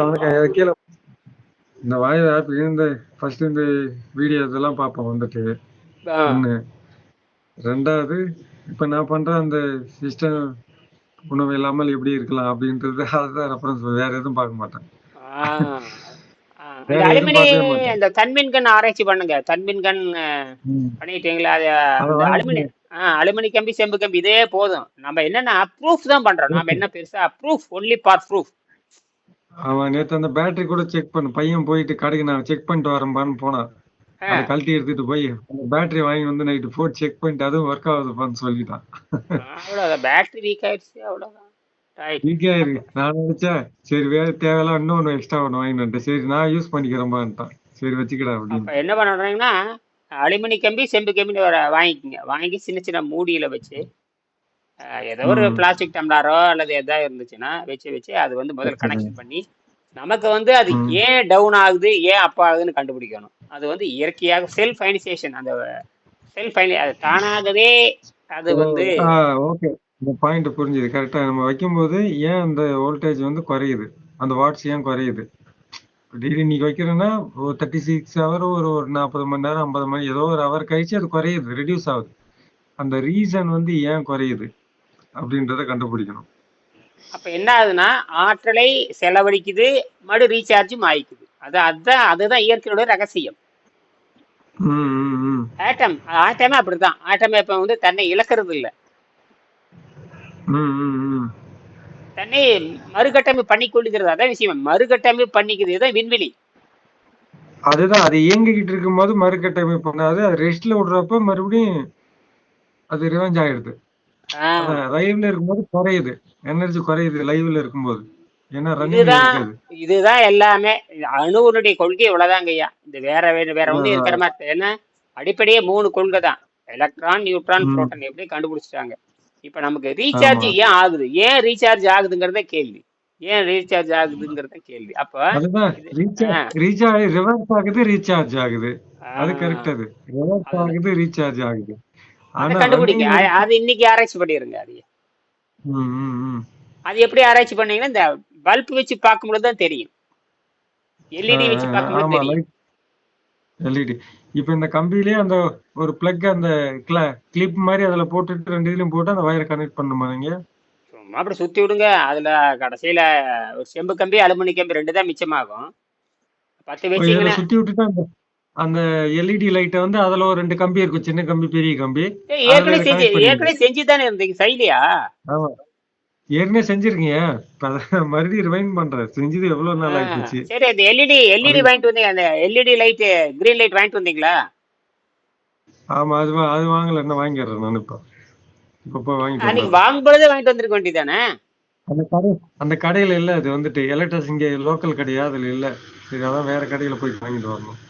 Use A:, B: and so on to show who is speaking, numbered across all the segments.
A: அவனுக்கு கீழே இந்த வாயு ஆப் இந்த ஃபர்ஸ்ட் இந்த வீடியோ இதெல்லாம் பார்ப்பேன் வந்துட்டு ஒன்று. ரெண்டாவது இப்போ நான் பண்ற அந்த சிஸ்டம் உணவு இல்லாமல் எப்படி இருக்கலாம் அப்படின்றது அதுதான் ரெஃபரன்ஸ், வேற எதுவும் பார்க்க மாட்டேன்.
B: இந்த அலுமினி இந்த தன்மின்கண் ஆராய்ச்சி பண்ணுங்க. தன்மின்கண் பண்ணிட்டீங்களா? அது அலுமினி அலுமினி கம்பி செம்பு கம்பி இதே போதும். நம்ம என்னன்னா ப்ரூஃப் தான் பண்றோம். நம்ம என்ன பெருசா ப்ரூஃப், ஒன்லி ஃபார் ப்ரூஃப்.
A: அவன் நேற்று அந்த பேட்டரி கூட செக் பண்ண பையன் போயிட்டு கடைக்கு நான் செக் பண்ணிட்டு வரேன்பான்னு போனான். அதை கழட்டி எடுத்துட்டு போய் அந்த பேட்டரி வாங்கி வந்து நைட்டு போட்டு செக் பண்ணிட்டு அதுவும் ஒர்க் ஆகுதுப்பான்னு சொல்லிட்டான்.
B: அவ்வளவுதான், பேட்டரி வீக் ஆயிடுச்சு, அவ்வளவுதான்.
A: வீக் ஆயிருக்கு. நான் நினைச்சேன் சரி வேற தேவையில்லாம் இன்னொன்னு எக்ஸ்ட்ரா ஒன்று வாங்கிட்டு, சரி நான் யூஸ் பண்ணிக்கிறேன்பான்ட்டான். சரி வச்சுக்கடா அப்படின்னு.
B: என்ன பண்றாங்கன்னா அலுமினி கம்பி செம்பு கம்பி வாங்கிக்கோங்க. வாங்கி சின்ன சின்ன மூடியில வச்சு ஏதோ ஒரு பிளாஸ்டிக் டம்ளாரோ அல்லது எதாவது இருந்துச்சுன்னா வச்சு அது வந்து முதல்ல கனெக்ஷன் பண்ணி நமக்கு வந்து அது ஏன் டவுன் ஆகுது ஏன் அப் ஆகுதுன்னு கண்டுபிடிக்கணும். அது வந்து இயற்கையாக செல்ஃப் அயனைசேஷன், அந்த செல்ஃப் அது தானாகவே அது வந்து
A: ஓகே. இந்த பாயிண்ட் புரிஞ்சுது கரெக்டா. நம்ம வைக்கும்போது ஏன் அந்த வோல்டேஜ் வந்து குறையுது, அந்த வாட்ஸ் ஏன் குறையுது. டெய்லி நீங்க வைக்கிறேன்னா ஒரு 36 ஹவர் ஒரு 40 மணி நேரம் 50 மணி ஏதோ ஒரு ஹவர் கழிச்சு அது குறையுது, ரெடியூஸ் ஆகுது. அந்த ரீசன் வந்து ஏன் குறையுது அப்படின்றத கண்டுபிடிக்கணும்.
B: அப்ப என்ன ஆகுதுன்னா ஆற்றலை செலவழிக்குது, மறு ரீசார்ஜும் ஆயிக்குது. அதுதான் இயற்கையோட ரகசியம். ஆட்டமே அப்படிதான். ஆட்டமே இப்ப வந்து தன்னை இழக்கிறது இல்லை, தன்னை மறுகட்டமைப்பு பண்ணி கொள்ளுகிறது. அதான் விஷயம், மறுகட்டமைப்பு பண்ணிக்கிறது தான் விண்வெளி.
A: அதுதான் அது இயங்கிக்கிட்டு இருக்கும் போது மறுகட்டமைப்பு பண்ணாது, அது ரெஸ்ட்ல விடுறப்ப மறுபடியும் அது ரிவெஞ்ச் ஆயிடுது. லைவ்ல இருக்கும்போது குறையுது, எனர்ஜி குறையுது லைவ்ல இருக்கும்போது.
B: இதுதான் எல்லாமே. அணுவனுடைய கொள்கை இவ்வளவுதாங்க ஐயா. இந்த வேற ஒண்ணு இருக்கிற மாதிரி. ஏன்னா அடிப்படையே 3 கொள்கை தான், எலக்ட்ரான், நியூட்ரான், புரோட்டான். எப்படி கண்டுபிடிச்சிட்டாங்க. இப்ப நமக்கு ரீசார்ஜ் ஏன் ஆகுது, ஏன் ரீசார்ஜ் ஆகுதுங்கிறத கேள்வி. ஏன் ரீசார்ஜ் ஆகுதுங்கிறத கேள்வி. அப்ப
A: ரிவர்ஸ் ஆகுது, ரீசார்ஜ் ஆகுது. அது கரெக்ட். அது ரிவர்ஸ் ஆகுது, ரீசார்ஜ் ஆகுது.
B: அதை கண்டுபிடிங்க. அது இன்னைக்கு ஆராய்ச்சி பண்ணிருங்க. அது எப்படி ஆராய்ச்சி பண்ணீங்கன்னா இந்த பல்ப் வச்சு பார்க்கும்போது தான் தெரியும், எல்இடி வச்சு பார்க்கும்போது தெரியும்.
A: எல்இடி இப்ப இந்த கம்பியிலே அந்த ஒரு பிளக் அந்த கிளிப் மாதிரி அதுல போட்டுட்டு 2 இதுலயும் போட்டு அந்த வயரை கனெக்ட் பண்ணுமா நீங்க?
B: சும்மா அப்படி சுத்தி விடுங்க. அதுல கடைசியில ஒரு செம்பு கம்பி அலுமினி கம்பி 2 தான் மிச்சமாகும். 10 வச்சீங்கன்னா
A: சுத்தி விட்டுட்டு அந்த எல்இடி லைட்டை வந்து அதுல ஒரு 2 கம்பி இருக்கும், சின்ன கம்பி பெரிய கம்பி.
B: ஏற்கனவே செஞ்சுதானே இருந்தீங்க சைலியா?
A: ஆமா ஏற்கனவே செஞ்சிருக்கீங்க. மறுபடியும் ரிவைண்ட் பண்றேன், செஞ்சது எவ்வளவு நாள் ஆயிடுச்சு.
B: சரி, அந்த எல்இடி வாங்கிட்டு வந்தீங்க, அந்த எல்இடி லைட் கிரீன் லைட் வாங்கிட்டு வந்தீங்களா?
A: ஆமா அது வாங்கல, என்ன வாங்கிடுறேன் நான். இப்ப
B: வாங்கிட்டு வாங்கும்போதே வாங்கிட்டு வந்திருக்க வேண்டியதானே.
A: அந்த கடையில இல்ல, அது வந்துட்டு எலக்ட்ரிக் இங்க லோக்கல் கடையா அதுல இல்ல. சரி அதான் வேற கடையில போய் வாங்கிட்டு வரணும்.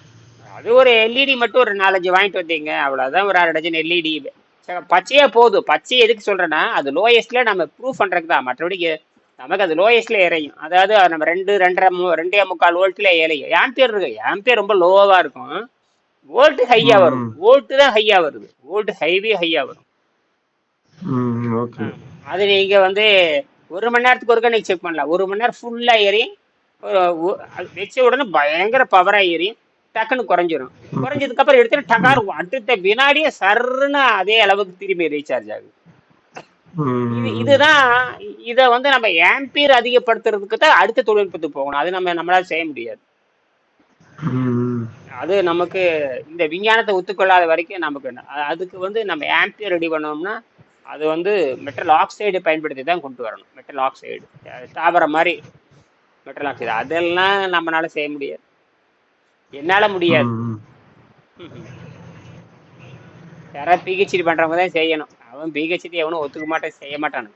B: அது ஒரு எல்இடி மட்டும் ஒரு 4-5 வாங்கிட்டு வந்தீங்க, அவ்வளவுதான். ஒரு 1/2 டஜன் எல்இடி பச்சையா போதும். பச்சை எதுக்கு சொல்றேன்னா அது லோயஸ்ட்ல நம்ம ப்ரூவ் பண்றதுக்கு தான். மற்றபடி நமக்கு அது லோயஸ்ட்ல இறையும். அதாவது நம்ம 2.5 வோல்ட்ல இறையும். ஆம்பியர் இருக்கு, ஆம்பியர் ரொம்ப லோவா இருக்கும், வோல்ட் ஹையா வரும். வோல்ட் தான் ஹையா வருது, வோல்ட் ஹையா வரும். அது நீங்க வந்து 1 மணி நேரத்துக்கு ஒருக்கா நீங்க செக் பண்ணலாம். 1 மணி நேரம் ஃபுல்லா ஏறி வச்ச உடனே பயங்கர பவரா ஏறி டக்குன்னு குறைஞ்சிரும். குறைஞ்சதுக்கு அப்புறம் எடுத்துட்டு டக்கார் அடுத்த வினாடியே சர்ன்னு அதே அளவுக்கு திரும்பி ரீசார்ஜ் ஆகுது. இதுதான். இதை வந்து நம்ம ஆம்பியர் அதிகப்படுத்துறதுக்கு தான் அடுத்த தொழில்நுட்பத்துக்கு போகணும். அது நம்மளால செய்ய முடியாது. அது நமக்கு இந்த விஞ்ஞானத்தை ஒத்துக்கொள்ளாத வரைக்கும் நமக்கு அதுக்கு வந்து நம்ம ஆம்பியர் ரெடி பண்ணோம்னா அது வந்து மெட்டல் ஆக்சைடு பயன்படுத்தி தான் கொண்டு வரணும். மெட்டல் ஆக்சைடு தாவர மாதிரி மெட்டல் ஆக்சைடு அதெல்லாம் நம்மளால செய்ய முடியாது, என்னால முடியாது. யாராவது பிஹெச்டி பண்றவங்க தான் செய்யணும். அவன் பிஹெச்டி எவனும் ஒத்துக்க மாட்டேன், செய்ய மாட்டானு.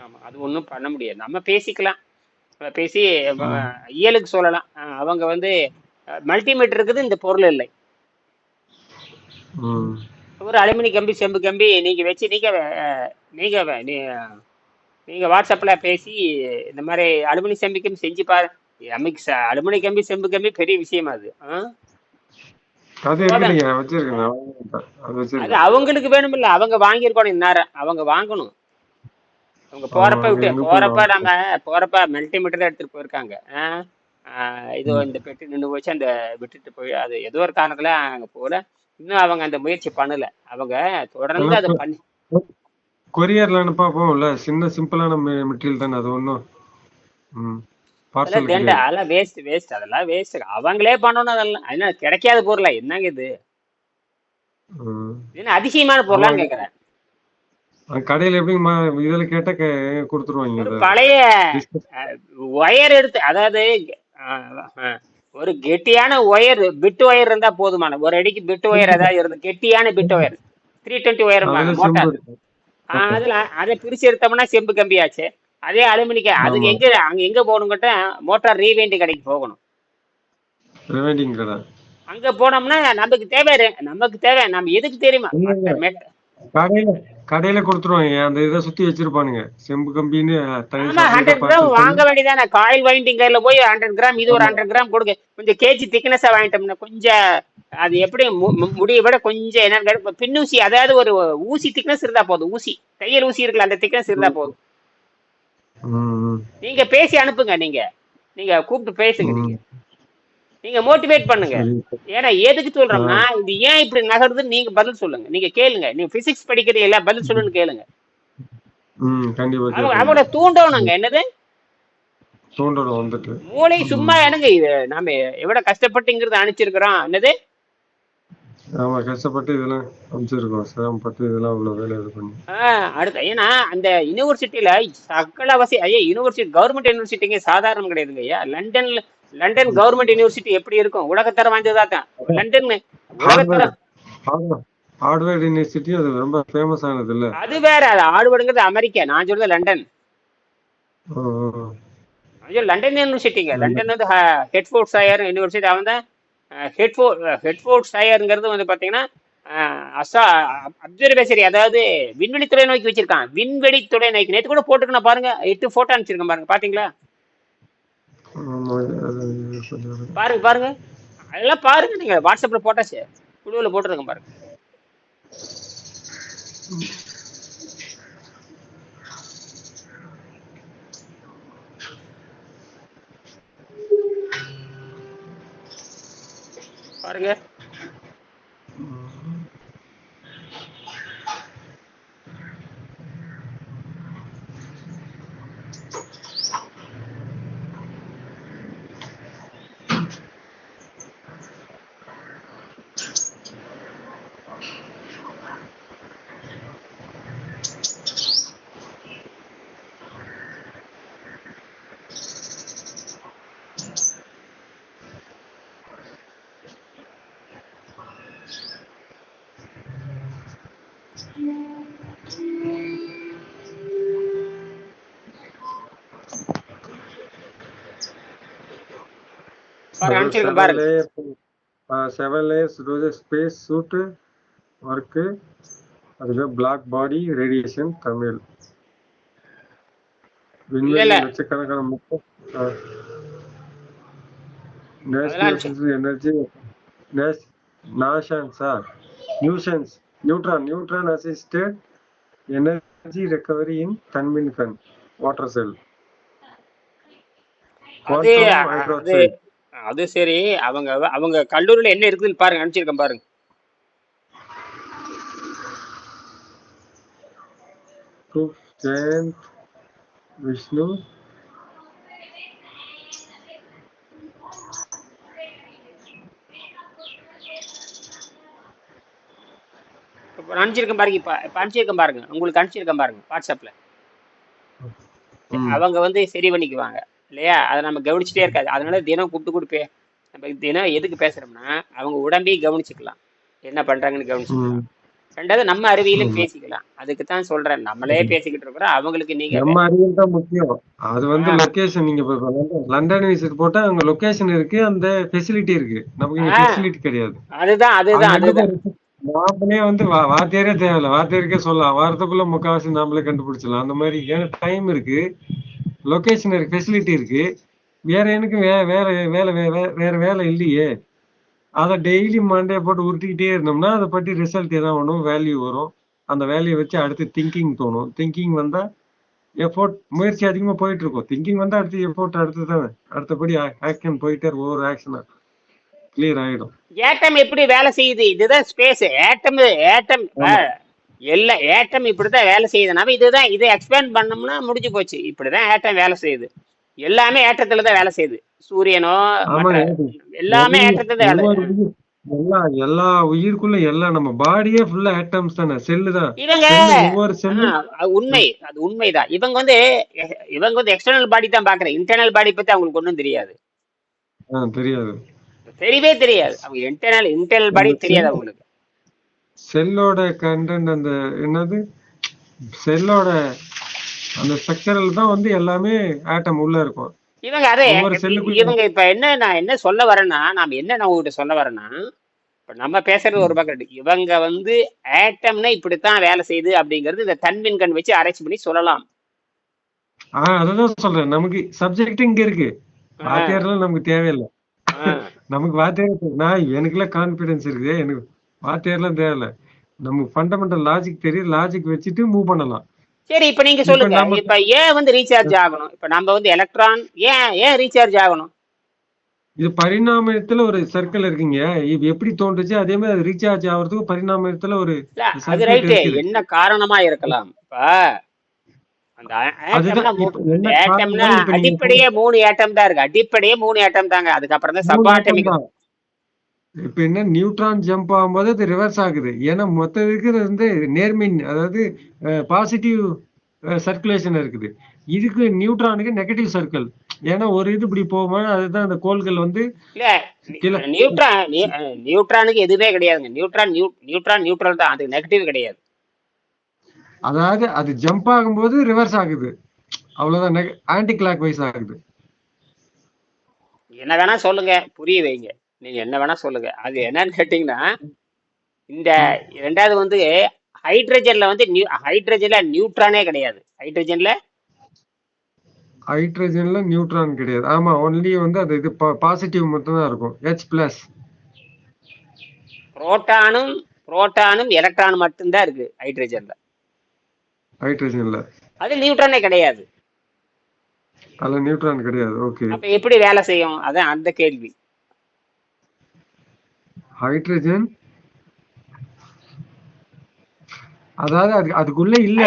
B: ஆமா, அது ஒன்றும் பண்ண முடியாது. நம்ம பேசிக்கலாம், பேசி இயலுக்கு சொல்லலாம். அவங்க வந்து மல்டிமீட்டர் இருக்குது, இந்த பொருள் இல்லை. ஒரு அலுமினி கம்பி செம்பு கம்பி நீங்க வச்சு நீங்க வாட்ஸ்அப்ல பேசி இந்த மாதிரி அலுமினி செம்பு கம்பி செஞ்சு பாரு. அலுமினி கம்பி செம்பு கம்பி பெரிய விஷயம் அது.
A: அது
B: சோதனை
A: இருக்குதுங்க, நான் வச்சிருக்கேன். நான் வாங்கிட்டேன். அது
B: அது
A: வச்சிருக்கேன்.
B: அவங்களுக்கு வேணும் இல்ல, அவங்க வாங்கியிருக்கணும் இந்நேரம், அவங்க வாங்கணும். அவங்க
A: ஆமா,
B: போறப்ப
A: அங்க
B: விட்டு
A: எங்க போய்
B: போறப்ப நம்ம
A: வாங்கிட்டேன்.
B: போறப்ப மெல்டிமீட்டர் எடுத்துட்டு போயிருக்காங்க. இது
A: ம்.
B: இந்த பெட்டி நின்று போச்சு, அந்த விட்டுட்டு போய் அது ஏதோ ஒரு காரணத்துல அங்க போல. இன்னும் அவங்க அந்த முயற்சி பண்ணல. அவங்க தொடர்ந்து அதை
A: அதெல்லாம்
B: பண்ணி.
A: கொரியர்ல அனுப்பா போகும்ல, சின்ன சிம்பிளான மெட்டீரியல் தானே அது ஒன்றும். ம்.
B: அதெல்லாம்
A: பார்சல்
B: தேண்டா,
A: கிடையாது.
B: அதெல்லாம் வேஸ்ட் வேஸ்ட், அதெல்லாம் வேஸ்ட். அவங்களே பண்ணணும் அதெல்லாம். என்ன கிடைக்காத பொருளா என்னங்க இது?
A: ம்.
B: இது என்ன அதிசயமான பொருளான்னு
A: ஆமாங்க.
B: கேக்குறேன்.
A: கடையில எப்படி இதில் கேட்டா கொடுத்துருவாங்க
B: ஒரு
A: அதை.
B: பழைய
A: டிஸ்கஸ்.
B: ஒயர் எடுத்து, அதாவது அஹ், அஹ், ஒரு கெட்டியான ஒயர், பிட் ஒயர் இருந்தா போதுமான, ஒரு அடிக்கு பிட் ஒயர் ஏதாவது இருந்து, கெட்டியான பிட் ஒயர் 320 ஒயரும்பாங்க
A: அதுல செம்பு
B: மோட்டார்.
A: இருக்கும். ஆமா.
B: அதுல அதை பிரிச்சு எடுத்தோம்னா செம்பு கம்பியாச்சு. அதே அலுமினிக்க, அதுக்கு
A: ஆமா.
B: அங்க எங்க போகணும் கேட்டா, மோட்டார் ரீவைண்ட் கடைக்கு போகணும்.
A: ரிவைண்டிங் கடை.
B: அங்க போனோம்னா நமக்கு தேவை நம்ம எதுக்கு தெரியுமா,
A: இல்லைங்க,
B: மற்ற மெட்ட.
A: கடையில கடையில கொடுத்துருவாங்க. அந்த இதை சுத்தி வச்சிருப்பானுங்க, செம்பு கம்பின்னு தனி
B: ஆமா,
A: செப்பரேட்டா
B: 100 கிராம்
A: பார்சல் பண்ணி.
B: வாங்க வேண்டியதானே, காயில் வைண்டிங் கையில போய் 100 கிராம், இது ஒரு
A: ஆமா.
B: 100 கிராம் கொடுங்க, கொஞ்சம் கேஜி திக்னஸா வாங்கிட்டோம்னா கொஞ்சம். அது எப்படி முடிய விட கொஞ்சம் என்ன கேட்டா, பின்னூசி, அதாவது ஒரு ஊசி திக்னஸ் இருந்தா போதும். ஊசி, தையல் ஊசி இருக்குல்ல, அந்த திக்னஸ் இருந்தா போதும்.
A: ம்.
B: நீங்க பேசி அனுப்புங்க. நீங்க நீங்க கூப்பிட்டு பேசுங்க.
A: ம்.
B: நீங்க மோட்டிவேட் பண்ணுங்க.
A: சரி.
B: ஏன்னா எதுக்கு
A: ஆ.
B: சொல்றோம்னா, இது ஏன் இப்படி நகருதுன்னு நீங்க பதில் சொல்லுங்க. நீங்க கேளுங்க. நீங்க பிசிக்ஸ் படிக்கிறீங்களா, பதில் சொல்லுன்னு கேளுங்க.
A: ம். கண்டிப்பா
B: அவங்க
A: கேட்போங்க.
B: அவங்கள தூண்டணுங்க. என்னது,
A: தூண்டணும் வந்துட்டு.
B: மூளை சும்மா
A: ம்.
B: என்னங்க இது, நாம எவ்வளவு கஷ்டப்பட்டுங்கிறது அனுப்பிச்சிருக்கிறோம். என்னது,
A: ஆமா, கஷ்டப்பட்டு இதெல்லாம் அமைச்சிருக்கோம், சிரமப்பட்டு இதெல்லாம் அவ்வளவு வேலை இது பண்ணி.
B: அடுத்த, ஏன்னா அந்த யூனிவர்சிட்டியில சகல வசதி, ஐயா யூனிவர்சிட்டி, கவர்மெண்ட் யூனிவர்சிட்டிங்க சாதாரணம் கிடையாதுங்க ஐயா. லண்டன் கவர்மெண்ட் யூனிவர்சிட்டி எப்படி இருக்கும், உலகத்தரம் வாய்ந்ததா தான் லண்டன்.
A: ஹார்வர்டு.
B: உலகத்தரம்.
A: ஹார்வர்ட். ஹார்வர்ட் யூனிவர்சிட்டி அது ரொம்ப ஃபேமஸ் ஆனது இல்ல.
B: அது வேற, அது ஆடுபடுங்கிறது அமெரிக்கா, நான் சொல்றது லண்டன்.
A: ஓ, ஓ, ஓ.
B: ஐயோ, லண்டன் யூனிவர்சிட்டிங்க.
A: லண்டன்.
B: லண்டன் வந்து ஹெட்ஃபோர்ட் ஷாயர் யூனிவர்சிட்டி. அவன் தான் ஹெட்ஃபோர்ட் ஷாயருங்கிறது வந்து பார்த்தீங்கன்னா, அப்சர்வேசரி, அதாவது விண்வெளி தொலைநோக்கி வச்சிருக்கான். விண்வெளி தொலைநோக்கி நேற்று கூட போட்டுருக்கேன் பாருங்க, 8 போட்டோ அனுப்பிச்சிருக்கேன் பாருங்க, பாத்தீங்களா?
A: ஆமா, அது கொஞ்சம்.
B: பாருங்க பாருங்க, அதெல்லாம் பாருங்க. நீங்க வாட்ஸ்அப்ல போட்டாச்சு, குழுவில் போட்டுருக்கேன் பாருங்க. பாருங்க. பாருங்க, அனுப்பிச்சிருக்கேன் பாருங்க.
A: 7 layers ஸ்பேஸ் சூட் ஒர்க்கு. அதுக்கு பிளாக் பாடி ரேடியேஷன் தமிழ்.
B: இல்ல
A: விண்வெளி
B: இல்ல,
A: லட்சக்கணக்கான
B: அதெல்லாம் அனுப்பிச்சு.
A: எனர்ஜி. நாஷன்ஸா neutron assisted energy recovery in தன்மின்கண் வாட்டர் செல்
B: அது
A: குவாண்டம்
B: அது
A: ஹைட்ராக்சைடு.
B: அது சரி. அவங்க அவங்க கல்லூரியில என்ன இருக்குதுன்னு பாருங்க, அனுப்பிச்சிருக்கேன் பாருங்க.
A: Proof Jayant Vishnu.
B: இப்ப அனுப்பிச்சிருக்கேன் பாருங்க. இப்ப அனுப்பிச்சிருக்கேன் பாருங்க, உங்களுக்கு அனுப்பிச்சிருக்கேன் பாருங்க வாட்ஸ்அப்ல.
A: ம்.
B: அவங்க வந்து சரி பண்ணிக்குவாங்க இல்லையா, அதை நம்ம கவனிச்சுட்டே இருக்காது. அதனால தினம் கூப்பிட்டு கொடுப்பேன். நம்ம தினம் எதுக்கு பேசுறோம்னா, அவங்க உடம்பையும் கவனிச்சுக்கலாம், என்ன பண்றாங்கன்னு கவனிச்சுக்கலாம்.
A: ம்.
B: ரெண்டாவது நம்ம அறிவியலும்
A: ஆமா.
B: பேசிக்கலாம். அதுக்கு தான் சொல்றேன், நம்மளே பேசிக்கிட்டு இருக்கிறோம், அவங்களுக்கு நீங்க
A: நம்ம அறிவியல் தான் முக்கியம். அது வந்து
B: ஆஹ்
A: லொகேஷன். நீங்க இப்ப லண்டன் விசிட் போட்டா அங்க லொகேஷன் இருக்கு, அந்த ஃபெசிலிட்டி இருக்கு. நமக்கு இங்க
B: ஆஹ்
A: ஃபெசிலிட்டி கிடையாது.
B: அதுதான்
A: அது
B: அதுதான்
A: ரெண்டுக்கும்
B: அதுதான்.
A: நாமளே வந்து வாத்தியாரே தேவையில்ல, வாத்தியாருக்கே சொல்லலாம், வாரத்துக்குள்ள முக்காவாசி நாமளே கண்டுபிடிச்சிடலாம். அந்த மாதிரி ஏன்னா டைம் இருக்கு, லொகேஷன் இருக்கு, ஃபெசிலிட்டி இருக்கு. வேற எனக்கு வேற வேலை வேற வேலை இல்லையே. அதை டெய்லி மண்டே போட்டு உருட்டிக்கிட்டே இருந்தோம்னா அதை பற்றி ரிசல்ட் எதாவது ஒன்றும் வேல்யூ வரும். அந்த வேல்யூ வச்சு அடுத்து திங்கிங் தோணும். திங்கிங் வந்தா எஃபோர்ட் முயற்சி அதிகமா போயிட்டு இருக்கும். திங்கிங் வந்தா அடுத்து எஃபோர்ட் அடுத்து தானே அடுத்தபடி ஆக்ஷன் போயிட்டே இருக்கும். ஒவ்வொரு ஆக்ஷனா கிளியர் ஆயிடும்.
B: ஏட்டம் எப்படி வேலை செய்யுது? இதுதான் ஸ்பேஸ். ஏட்டம்
A: ஆமா
B: எல்லா ஏட்டம் இப்படிதான் வேலை செய்யுதுனாவே இதுதான். இதை எக்ஸ்பேண்ட் பண்ணோம்னா முடிஞ்சு போச்சு. இப்படிதான் ஏட்டம் வேலை செய்யுது. எல்லாமே ஏற்றத்துல தான் வேலை செய்யுது. சூரியனோ
A: ஆமா
B: மற்ற எல்லாமே
A: every-
B: ஏற்றத்துல தான் வேலை.
A: ஒவ்வொரு உயிர் எல்லா உயிருக்குள்ள எல்லாம் நம்ம பாடியே ஃபுல்லா ஆட்டம்ஸ் தானே. செல்லு தான்.
B: இவங்க
A: செல்லு ஒவ்வொரு செல்லு
B: அது உண்மை, அது உண்மைதான். இவங்க வந்து எக்ஸ்டர்னல் பாடி தான் பாக்குறேன். இன்டர்னல் பாடி பத்தி அவங்களுக்கு ஒன்றும் தெரியாது.
A: தெரியாது.
B: தெரியவே தெரியாது. அவங்க இன்டர்னல் பாடி தெரியாது அவங்களுக்கு.
A: செல்லோட கண்டென்ட் அந்த என்னது செல்லோட அந்த ஸ்ட்ரக்சரல் தான் வந்து எல்லாமே ஆட்டம் உள்ள இருக்கும்.
B: இவங்க அதே
A: ஒவ்வொரு செல்லுக்குள்ள
B: இவங்க இப்ப நான் என்ன சொல்ல வரேன்னா, நான் உங்ககிட்ட சொல்ல வரேன்னா, இப்ப நம்ம பேசுறது ஒரு பக்கம் இருக்கு. இவங்க வந்து ஆட்டம்னா இப்படித்தான் வேலை செய்யுது அப்படிங்கிறது இந்த தன்மின்கண் வச்சு ஆராய்ச்சி பண்ணி சொல்லலாம்.
A: அததான் சொல்றேன். நமக்கு சப்ஜெக்ட் இங்க இருக்கு. வாத்தியார்லாம் நமக்கு தேவையில்லை. நமக்கு வாத்தியார் எனக்குலாம் கான்பிடன்ஸ் இருக்கு. எனக்கு வாத்தியார்லாம் தேவையில்லை. நமக்கு ஃபண்டமெண்டல் லாஜிக் தெரியும். லாஜிக் வச்சுட்டு மூவ் பண்ணலாம்.
B: சரி, இப்ப நீங்க சொல்லுங்க. இப்ப ஏன் வந்து ரீசார்ஜ் ஆகணும்? இப்ப நம்ம வந்து எலக்ட்ரான் ஏன் ரீசார்ஜ் ஆகணும்?
A: இது பரிணாமத்துல ஒரு சர்க்கிள் இருக்குங்க. இது எப்படி தோன்றுச்சு அதே மாதிரி அது ரீசார்ஜ் ஆகிறதுக்கு பரிணாமத்துல ஒரு
B: அது ரைட்டு. என்ன காரணமா இருக்கலாம்? இப்ப அந்த ஆட்டம்னா அடிப்படையே 3 ஆட்டம் தான் இருக்கு. அடிப்படையே 3 ஆட்டம் தாங்க. அதுக்கப்புறம் தான் சப்பாட்டமிக்.
A: இப்ப என்ன நியூட்ரான் ஜம்ப் ஆகும்போது அது ரிவர்ஸ் ஆகுது. ஏன்னா மொத்த இருக்கிறது வந்து நேர்மின், அதாவது பாசிட்டிவ் சர்க்குலேஷன் இருக்குது. இதுக்கு நியூட்ரானுக்கு நெகட்டிவ் சர்க்கிள். ஏன்னா ஒரு இது இப்படி போகும்போது அதுதான் அந்த கோள்கள் வந்து
B: இல்ல நியூட்ரானுக்கு எதுவுமே கிடையாதுங்க. நியூட்ரான் நியூட்ரல் தான். அது நெகட்டிவ் கிடையாது.
A: அதாவது அது ஜம்ப் ஆகும்போது ரிவர்ஸ் ஆகுது. அவ்வளவுதான். ஆன்டி கிளாக் வைஸ் ஆகுது.
B: என்ன வேணா சொல்லுங்க, புரிய வைங்க. நீங்க என்ன வேணா சொல்லுங்க. அது என்னன்னு கேட்டீங்கன்னா, இந்த ரெண்டாவது வந்து ஹைட்ரஜன்ல வந்து ஹைட்ரஜன்ல நியூட்ரானே கிடையாது.
A: ஹைட்ரஜன்ல நியூட்ரான் கிடையாது. ஆமா, ஒன்லி வந்து அது இது பாசிட்டிவ் மட்டும் தான் இருக்கும். H+.
B: புரோட்டானும் எலக்ட்ரான் மட்டும்தான் இருக்கு ஹைட்ரஜன்ல. அது நியூட்ரானே கிடையாது.
A: அதுல நியூட்ரான் கிடையாது. ஓகே.
B: அப்ப எப்படி வேலை செய்யும்? அதான் அந்த கேள்வி.
A: ஹைட்ரஜன் அதாவது அதுக்குள்ள இல்ல.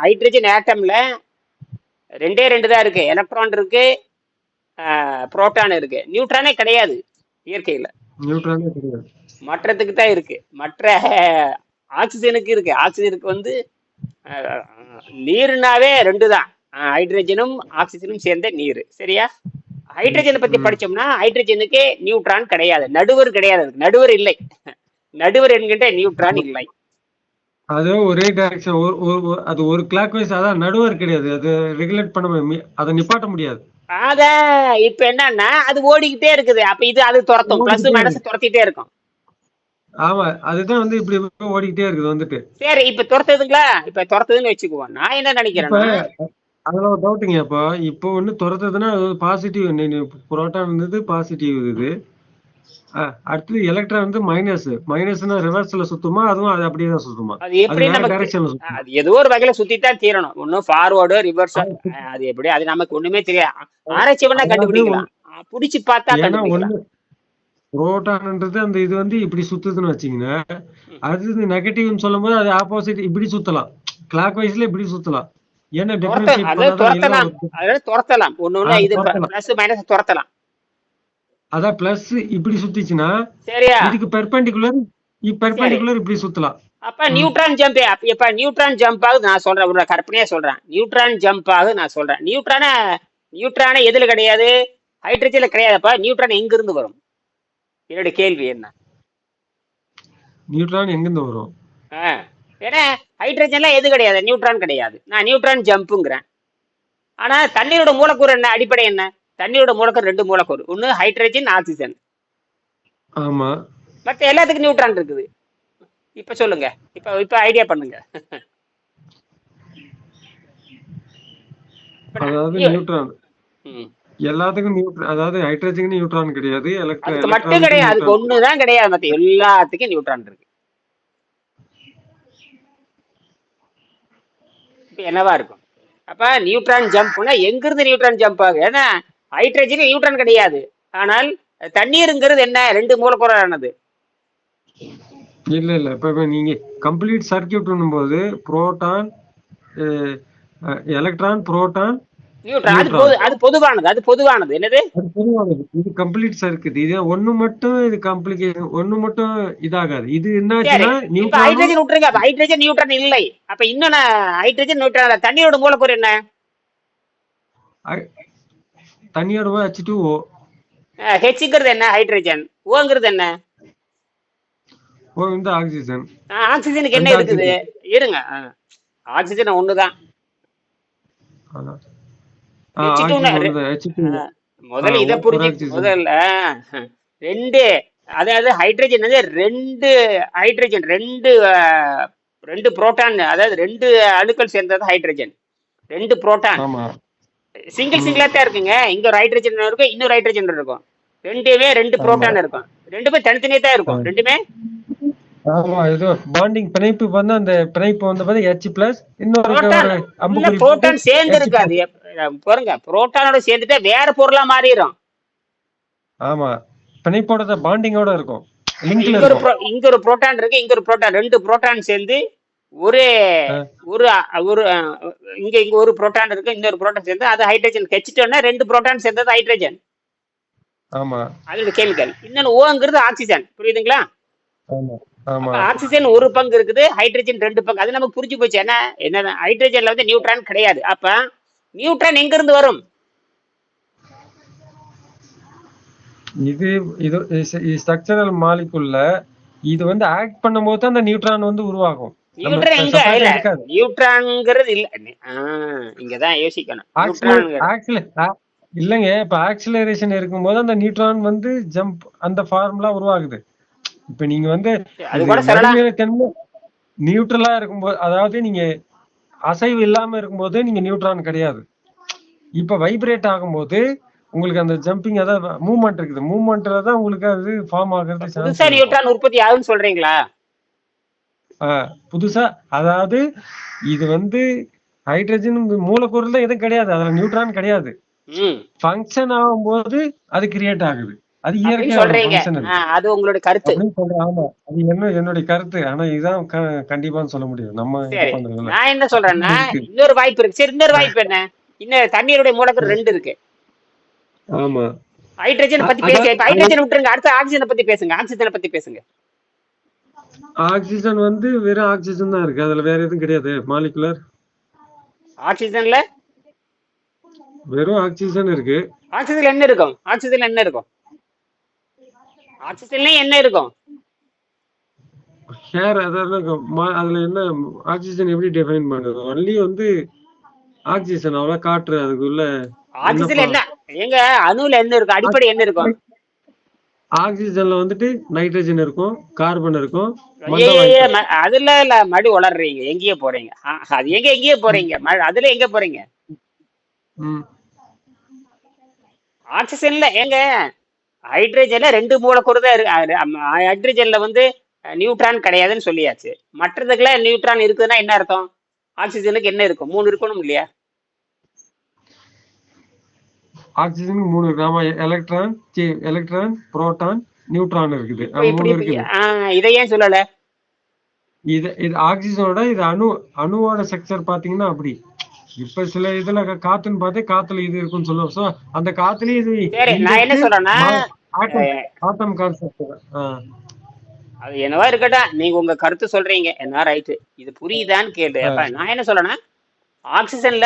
B: ஹைட்ரஜன் ஆட்டம்ல 2 தான் இருக்கு. எலக்ட்ரான் இருக்கு, புரோட்டான் இருக்கு. நியூட்ரானே கிடையாது இயற்கையில.
A: நியூட்ரானே கிடையாது.
B: மற்றதுக்கு தான் இருக்கு. மற்ற ஆக்சிஜனுக்கு இருக்கு. ஆக்சிஜனுக்கு வந்து நீர்னாவே 2 தான். ஹைட்ரஜனும் ஆக்சிஜனும் சேர்ந்த நீர். சரியா? ஹைட்ரஜனை பத்தி படிச்சோம்னா ஹைட்ரஜனுக்கு நியூட்ரான் கிடையாது. நடுவர் கிடையாது. நடுவர் இல்லை. நடுவர் என்கின்ற நியூட்ரான் இல்லை.
A: அது ஒரே டைரக்ஷன். அது ஒரு கிளாக் வைஸ். அதான் நடுவர் கிடையாது. அது ரெகுலேட் பண்ண அதை நிப்பாட்ட முடியாது.
B: அத இப்ப என்னன்னா அது ஓடிக்கிட்டே இருக்குது. அப்ப இது அது துரத்தும். பிளஸ் மைனஸ் துரத்திட்டே இருக்கும்.
A: ஆமா, அதுதான் வந்து இப்படி ஓடிக்கிட்டே இருக்குது வந்துட்டு.
B: சரி, இப்ப துரத்துதுங்களா? இப்ப துரத்துதுன்னு வச்சுக்குவோம். நான் என்ன நினைக்கிறேன்னா,
A: அதுல ஒரு டவுட்டுங்க. இப்போ ஒண்ணு துரத்துதுன்னா பாசிட்டிவ். புரோட்டான் இருந்தது பாசிட்டிவ் இது. அடுத்து எலக்ட்ரான் வந்து மைனஸ்னா ரிவர்ஸ்ல சுத்துமா? அதுவும் அது அப்படியே தான் சுத்துமா?
B: அது எப்படி நமக்கு அது ஏதோ ஒரு வகையில சுத்தித்தான் தீரணும். ஒன்னும் ஃபார்வர்டு ரிவர்ஸ். அது எப்படி? அது நமக்கு ஒண்ணுமே தெரியாது. ஆராய்ச்சி பண்ணா கண்டுபிடிக்கலாம். புடிச்சு பார்த்தா கண்டுபிடிக்கலாம்.
A: புரோட்டான்ன்றது அந்த இது வந்து இப்படி சுத்துதுன்னு வச்சீங்கன்னா, அது நெகட்டிவ்னு சொல்லும் போது அது ஆப்போசிட் இப்படி சுத்தலாம். கிளாக் வைஸ்ல இப்படி சுத்தலாம். ஏன்னா
B: துரத்தலாம். ஒண்ணு இது பிளஸ் மைனஸ் துரத்தலாம்.
A: அதான் பிளஸ் இப்படி சுத்திச்சுன்னா
B: சரியா?
A: இதுக்கு பெர்பெண்டிகுலர் இப்படி சுத்தலாம்.
B: அப்ப நியூட்ரான் ஜம்ப். இப்ப நியூட்ரான் ஜம்ப் ஆகுது நான் சொல்றேன். ஒரு கற்பனையா சொல்றேன். நியூட்ரான் ஜம்ப் ஆகுது நான் சொல்றேன். நியூட்ரான எதுல கிடையாது? ஹைட்ரஜன்ல கிடையாதுப்பா. நியூட்ரான் எங்க இருந்து வரும்? என்னுடைய கேள்வி என்ன?
A: நியூட்ரான் எங்க இருந்து வரும்?
B: ஏன்னா ஹைட்ரஜன்ல எது கிடையாது? நியூட்ரான் கிடையாது. நான் நியூட்ரான் ஜம்ப்ங்கிறேன். ஆனா தண்ணீரோட மூலக்கூறு என்ன? அடிப்படை என்ன? தண்ணியோட மூலக்கூறு 2 மூலக்கூறு. ஒண்ணு ஹைட்ரஜன், ஆக்சிஜன்.
A: ஆமா.
B: மற்ற எல்லாத்துக்கும் நியூட்ரான் இருக்குது. இப்ப சொல்லுங்க. இப்ப ஐடியா பண்ணுங்க.
A: அதாவது நியூட்ரான் எல்லாத்துக்கும் நியூட்ரான், அதாவது ஹைட்ரஜனுக்கு நியூட்ரான் கிடையாது,
B: அதுக்கு மட்டும்
A: எலக்ட்ரானுக்கு
B: கிடையாது, அதுக்கு
A: நியூட்ரான்.
B: ஒண்ணுதான் கிடையாது, மத்த எல்லாத்துக்கும் நியூட்ரான் இருக்கு. இப்ப என்னவா இருக்கும்? அப்ப நியூட்ரான் ஜம்ப்னா எங்கிருந்து நியூட்ரான் ஜம்ப் ஆகுது? ஏன்னா ஹைட்ரஜன் நியூட்ரான் கிடையாது. ஆனால் தண்ணீருங்கிறது என்ன, 2 மூலக்கூறானது.
A: இல்ல இப்ப நீங்க கம்ப்ளீட் சர்க்கியூட் போது proton, electron, proton,
B: neutron
A: neutron,
B: அது பொதுவானது, அது பொதுவானது. என்னது?
A: அது பொதுவானது. இது கம்ப்ளீட் சர்க்கியூட். இது ஒண்ணு மட்டும், இது காம்ப்ளிகேஷன் ஒண்ணு மட்டும் இதாகாது. இது
B: சரி,
A: என்னாச்சுன்னா
B: இப்ப
A: நியூட்ரானும்
B: ஹைட்ரஜன் விட்டுருங்க. அப்ப ஹைட்ரஜன் நியூட்ரான் இல்லை. அப்ப இன்னொன்னு ஹைட்ரஜன் நியூட்ரான். தண்ணீரோட மூலக்கூறு என்ன?
A: தண்ணியோட H2O.
B: ஹெச்ங்கிறது என்ன? ஹைட்ரஜன். ஓங்கிறது என்ன?
A: ஓ இந்த ஆக்சிஜன்.
B: ஆக்சிஜனுக்கு என்ன இருக்குது? இருங்க, ஆக்சிஜன் ஒண்ணுதான். முதல்ல இதை புரிஞ்சு, முதல்ல ரெண்டு, அதாவது ஹைட்ரஜன் வந்து ரெண்டு புரோட்டான், அதாவது 2 அணுக்கள் சேர்ந்தது ஹைட்ரஜன். 2 புரோட்டான் சிங்கிளா தான் இருக்குங்க. இங்க ஒரு ஹைட்ரஜன் இருக்கும், இன்னொரு ஹைட்ரஜன் இருக்கும். ரெண்டுமே 2 புரோட்டான் இருக்கும். ரெண்டுமே தனித்தனியே தான் இருக்கும். ரெண்டுமே
A: பாண்டிங் பிணைப்பு வந்து அந்த பிணைப்பு வந்து H+ இன்னொரு
B: புரோட்டான் சேர்ந்து இருக்காது. பாருங்க, புரோட்டானோட சேர்ந்துட்டா வேற பொருளா மாறிடும்.
A: ஆமா, பிணைப்போட பாண்டிங்கோட இருக்கும்.
B: இங்க ஒரு புரோட்டான் இருக்கு, இங்க ஒரு புரோட்டான், 2 புரோட்டான் சேர்ந்து ஒரு இங்க ஒரு புரோட்டான் இருக்கு, இன்னொரு புரோட்டான் சேர்ந்து அது ஹைட்ரஜன். H2னா 2 புரோட்டான் சேர்ந்தது ஹைட்ரஜன்.
A: ஆமா,
B: அது கெமிக்கல். இன்னொன்னு ஓங்கிறது ஆக்சிஜன். புரியுதுங்களா?
A: ஆமா,
B: ஆக்சிஜன் ஒரு பங்கு இருக்குது, ஹைட்ரஜன் 2 பங்கு. அது நமக்கு புரிஞ்சு போச்சு. என்ன ஹைட்ரஜன்ல வந்து நியூட்ரான் கிடையாது. அப்ப நியூட்ரான் எங்க இருந்து வரும்?
A: இது ஸ்ட்ரக்சரல் மாலிகுல்ல இது வந்து ஆக்ட் பண்ணும்போது தான் அந்த நியூட்ரான் வந்து உருவாகும்.
B: நியூட்ரான் எங்க இல்ல, நியூட்ரான்ங்கிறது இல்ல. இங்கதான் யோசிக்கணும்.
A: இல்லங்க, இப்ப ஆக்சிலரேஷன் இருக்கும்போது அந்த நியூட்ரான் வந்து ஜம்ப், அந்த ஃபார்முலா உருவாகுது. இப்ப நீங்க வந்து நியூட்ரலா இருக்கும்போது, அதாவது நீங்க அசைவு இல்லாம இருக்கும்போது நீங்க நியூட்ரான் கிடையாது. இப்ப வைப்ரேட் ஆகும்போது உங்களுக்கு அந்த ஜம்பிங், அதாவது மூவ்மெண்ட் இருக்குது. மூவ்மெண்ட்ல தான் உங்களுக்கு அது ஃபார்ம் ஆகுறது.
B: புதுசா நியூட்ரான் உற்பத்தி ஆகுதுன்னு சொல்றீங்களா?
A: புதுசா, அதாவது இது வந்து ஹைட்ரஜன் மூலக்கூறுல எதுவும் கிடையாது, அதுல நியூட்ரான் கிடையாது. ஃபங்க்ஷன் ஆகும்போது அது கிரியேட் ஆகுது. அது இயற்கையா.
B: அது உங்களுடைய கருத்து.
A: ஆமா, அது என்னுடைய கருத்து. ஆனா இதுதான் கண்டிப்பா சொல்ல முடியும். நம்ம
B: நான் என்ன சொல்றேன்னா, இன்னொரு வாய்ப்பு இருக்கு. சரி, இன்னொரு வாய்ப்பு என்ன? இன்னும் தண்ணீருடைய மூலக்கூறு 2 இருக்கு.
A: ஆமா,
B: ஹைட்ரஜன் பத்தி பேச, ஹைட்ரஜன் விட்டுருங்க. அடுத்து ஆக்சிஜனை பத்தி பேசுங்க. ஆக்சிஜனை பத்தி பேசுங்க.
A: ஆக்சிஜன் வந்து வெறும் ஆக்சிஜன் தான் இருக்கு, அதுல வேற எதுவும் கிடையாது. மாலிகுலர்
B: ஆக்சிஜன்ல
A: வெறும் ஆக்சிஜன் இருக்கு.
B: ஆக்சிஜன்ல என்ன இருக்கும்? ஆக்சிஜன்ல என்ன இருக்கும்? ஆக்சிஜன்ல என்ன இருக்கும்?
A: ஹேர், அதுல என்ன ஆக்சிஜன் எப்படி டிஃபைன் பண்ணுது? ஒன்லி வந்து ஆக்சிஜன், அவ்வளவு காற்று. அதுக்குள்ள
B: ஆக்சிஜன்ல என்ன எங்க அணுல என்ன இருக்கும்? அடிப்படை என்ன இருக்கும்?
A: ஆக்சிஜன்ல வந்துட்டு நைட்ரஜன் இருக்கும், கார்பன் இருக்கும்.
B: அதுல இல்ல, மடி வளர்றீங்க, எங்கேயே போறீங்க. அது எங்கேயே போறீங்க, அதுல எங்க போறீங்க? ஆக்சிஜன்ல எங்க ஹைட்ரஜன்ல 2 மூலக்கூறு தான் இருக்கு. ஹைட்ரஜன்ல வந்து நியூட்ரான் கிடையாதுன்னு சொல்லியாச்சு. மற்றதுக்குள்ள நியூட்ரான் இருக்குதுன்னா என்ன அர்த்தம்? ஆக்சிஜனுக்கு என்ன இருக்கும்? 3 இருக்கணும் இல்லையா?
A: ஆக்சிஜனுக்கு 3 இருக்கு. ஆமா, எலக்ட்ரான், புரோட்டான், நியூட்ரான் இருக்குது. 3 இருக்குது.
B: இதை ஏன் சொல்லல?
A: இது ஆக்சிஜனோட, இது அணுவோட ஸ்ட்ரக்சர் பாத்தீங்கன்னா அப்படி. இப்ப சில இதுல காத்துன்னு பார்த்தா காத்துல இது இருக்குன்னு சொல்லுவோம். சோ அந்த காத்துலயே இது.
B: நான் என்ன சொல்றேன்னா,
A: ஆட்டம் கான்செப்ட்.
B: அது என்னவா இருக்கட்டும், நீங்க உங்க கருத்து சொல்றீங்க, என்ன ரைட்டு. இது புரியுதான்னு கேளு. அப்ப நான் என்ன சொல்றேன்னா, ஆக்சிஜன்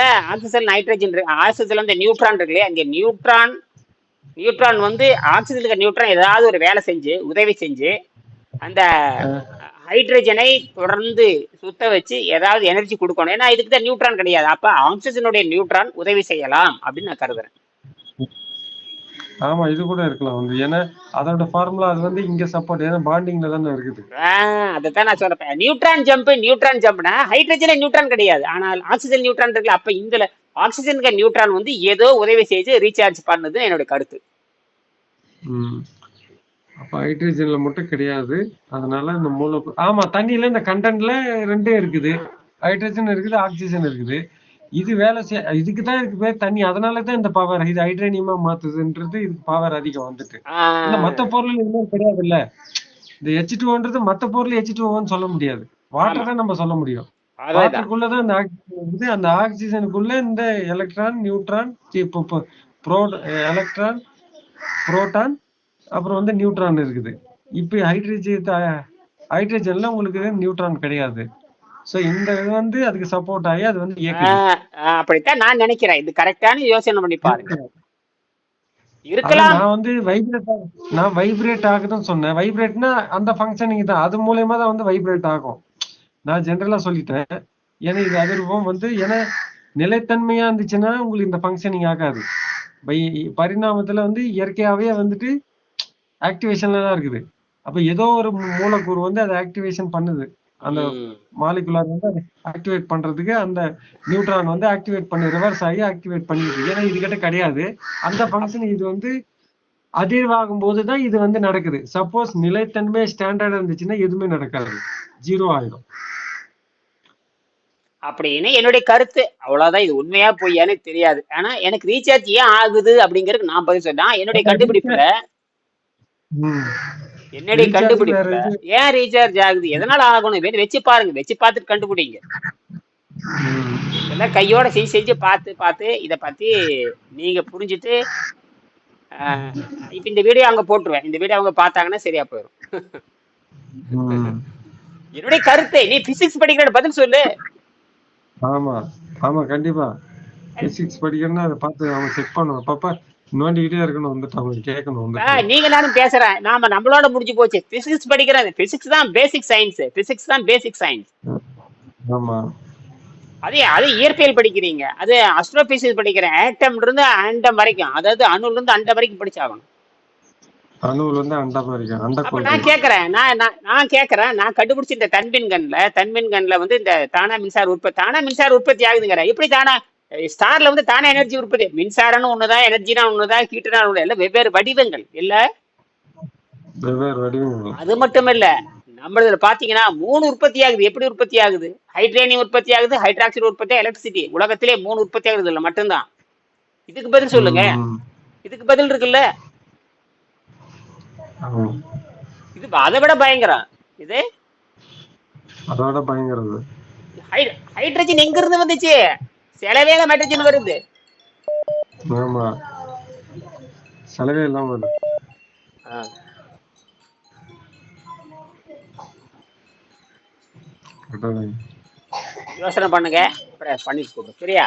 B: நைட்ரஜன் இருக்கு. ஆக்சிஜன்ல வந்து நியூட்ரான் இருக்கு இல்லையா? அங்க நியூட்ரான் வந்து ஆக்சிஜனுக்கு நியூட்ரான் ஏதாவது ஒரு வேலை செஞ்சு, உதவி செஞ்சு அந்த ஹைட்ரஜனை தொடர்ந்து சுத்த வச்சு ஏதாவது எனர்ஜி கொடுக்கணும். ஏன்னா இதுக்கு தான் நியூட்ரான் கிடையாது. அப்ப ஆக்சிஜனுடைய நியூட்ரான் உதவி செய்யலாம் அப்படின்னு நான் கருதுறேன்.
A: ஆமா இது கூட இருக்கலாம் வந்து. ஏன்னா அதோட ஃபார்முலா அது வந்து இங்க சப்போர்ட், ஏன்னா பாண்டிங்ல தானே இருக்குது.
B: அதைத்தான் நான் சொல்றேன். நியூட்ரான் ஜம்ப்னா ஹைட்ரஜன் நியூட்ரான் கிடையாது, ஆனால் ஆக்சிஜன் நியூட்ரான் இருக்குல்ல. அப்ப இந்த ஆக்சிஜனுக்கு நியூட்ரான் வந்து ஏதோ உதவி செய்து ரீசார்ஜ் பண்ணுது என்னோட கருத்து.
A: அப்ப ஹைட்ரஜன்ல மட்டும் கிடையாது. அதனால இந்த மூலக்கூறு, ஆமா தண்ணியில இந்த கண்டென்ட்ல ரெண்டே இருக்குது, ஹைட்ரஜன் இருக்குது, ஆக்சிஜன் இருக்குது. இது வேலை இதுக்கு தான் இருக்கு பேர் தண்ணி. அதனாலதான் இந்த பவர் இது ஹைட்ரேனியமா மாத்துதுன்றது, இதுக்கு பவர் அதிகம் வந்துட்டு. இல்ல மத்த பொருள் இன்னும் கிடையாது இல்ல. இந்த H2O மத்த பொருள் H2Oன்னு சொல்ல முடியாது. வாட்டர் தான் நம்ம சொல்ல முடியும். வாட்டருக்குள்ளதான் இந்த ஆக்சிஜன் இருக்குது. அந்த ஆக்சிஜனுக்குள்ள இந்த எலக்ட்ரான், நியூட்ரான், எலக்ட்ரான், புரோட்டான், அப்புறம் வந்து நியூட்ரான் இருக்குது. இப்ப ஹைட்ரஜன்ல உங்களுக்கு நியூட்ரான் கிடையாது. சோ இந்த இது வந்து அதுக்கு சப்போர்ட் ஆகி அது வந்து இயக்குது.
B: அப்படித்தான் நான் நினைக்கிறேன். இது கரெக்டான யோசனை பண்ணி பாருங்க. இருக்கலாம்.
A: நான் வைப்ரேட் ஆகுதுன்னு சொன்னேன். வைப்ரேட்னா அந்த ஃபங்க்ஷனிங் தான், அது மூலமா தான் வந்து வைப்ரேட் ஆகும். நான் ஜெனரலா சொல்லிட்டேன். ஏன்னா இது அதிர்வம் வந்து, ஏன்னா நிலைத்தன்மையா இருந்துச்சுன்னா உங்களுக்கு இந்த ஃபங்க்ஷனிங் ஆகாது. பரிணாமத்துல வந்து இயற்கையாவே வந்துட்டு ஆக்டிவேஷன்ல தான் இருக்குது. அப்ப ஏதோ ஒரு மூலக்கூறு வந்து அதை ஆக்டிவேஷன் பண்ணுது. அந்த மாலிகுலார் வந்து அதை ஆக்டிவேட் பண்றதுக்கு அந்த நியூட்ரான் வந்து ஆக்டிவேட் பண்ணி ரிவர்ஸ் ஆகி ஆக்டிவேட் பண்ணிடுது. ஏன்னா இது கிட்ட கிடையாது அந்த ஃபங்க்ஷன். இது வந்து அதிர்வாகும் போதுதான் இது வந்து நடக்குது. சப்போஸ் நிலைத்தன்மை ஸ்டாண்டர்ட் இருந்துச்சுன்னா எதுவுமே நடக்காது, ஜீரோ ஆயிடும்
B: அப்படின்னு என்னுடைய கருத்து. அவ்வளவுதான். இது உண்மையா பொய்யான்னு தெரியாது. ஆனா எனக்கு ரீசார்ஜ் ஏன் ஆகுது அப்படிங்கறதுக்கு நான் பதில் சொன்னேன். என்னுடைய கண்டுபிடிப்புல ஏன் ரீசார்ஜ் ஆகுது, எதனால ஆகணும், வச்சு பாருங்க. வச்சு பார்த்துட்டு கண்டுபிடிங்க. எல்லாம் கையோட செஞ்சு பார்த்து இத பத்தி நீங்க புரிஞ்சுட்டு இப்ப இந்த வீடியோ அங்க போட்டுருவேன். இந்த வீடியோ அவங்க பார்த்தாங்கன்னா சரியா போயிடும். என்னுடைய கருத்தை நீ பிசிக்ஸ் படிக்கிற பதில் சொல்லு.
A: ஆமா ஆமா கண்டிப்பா பிசிக்ஸ் படிக்கணும்னா அதை பார்த்து அவங்க செக் பண்ணுவோம். பாப்பா நோண்டிக்கிட்டே இருக்கணும், வந்துட்டு அவங்க கேட்கணும்.
B: நீங்க நானும் பேசுறேன், நம்மளோட முடிஞ்சு போச்சு. பிசிக்ஸ் படிக்கிறேன். பிசிக்ஸ் தான் பேசிக் சயின்ஸ். பிசிக்ஸ் தான் பேசிக் சயின்ஸ்.
A: ஆமா
B: அது இயற்பியல் படிக்கிறீங்க. அது அஸ்ட்ரோபிசிக்ஸ் படிக்கிறேன். ஆட்டம் இருந்து அண்டம் வரைக்கும், அதாவது அணுல இருந்து அண்டம் வரைக்கும் படிச்சாகணும்.
A: அணுல இருந்து அண்டம் வரைக்கும்.
B: அப்ப நான் கேக்குறேன், நான் கண்டுபிடிச்ச இந்த தன்மின் கன்ல வந்து இந்த தானா மின்சார உற்பத்தி ஆகுதுங்கிற. எப்படி தானா ஸ்டார்ல வந்து தானே எனர்ஜி உற்பத்தி? மின்சாரம்னு ஒண்ணுதான், எனர்ஜினா ஒண்ணுதான், ஹீட்டுனா ஒண்ணு, எல்லாம் வெவ்வேறு வடிவங்கள் இல்ல. அது மட்டும் இல்ல, நம்மளதுல பாத்தீங்கன்னா 3 உற்பத்தி ஆகுது. எப்படி உற்பத்தி ஆகுது? ஹைட்ரேனியம் உற்பத்தி ஆகுது, ஹைட்ராக்சைடு உற்பத்தி, எலக்ட்ரிசிட்டி. உலகத்திலே 3 உற்பத்தி ஆகுது இல்ல மட்டும்தான். இதுக்கு பதில் சொல்லுங்க. இதுக்கு பதில் இருக்குல்ல. இது அதை விட பயங்கரம். இது
A: அதோட பயங்கரம்.
B: ஹைட்ரஜன் எங்க இருந்து வந்துச்சு? செலவேல ஹைட்ரஜன் வருது.
A: ஆமா செலவே இல்லாம வருது.
B: யோசனை பண்ணுங்க, அப்புறம் பண்ணிட்டு சரியா?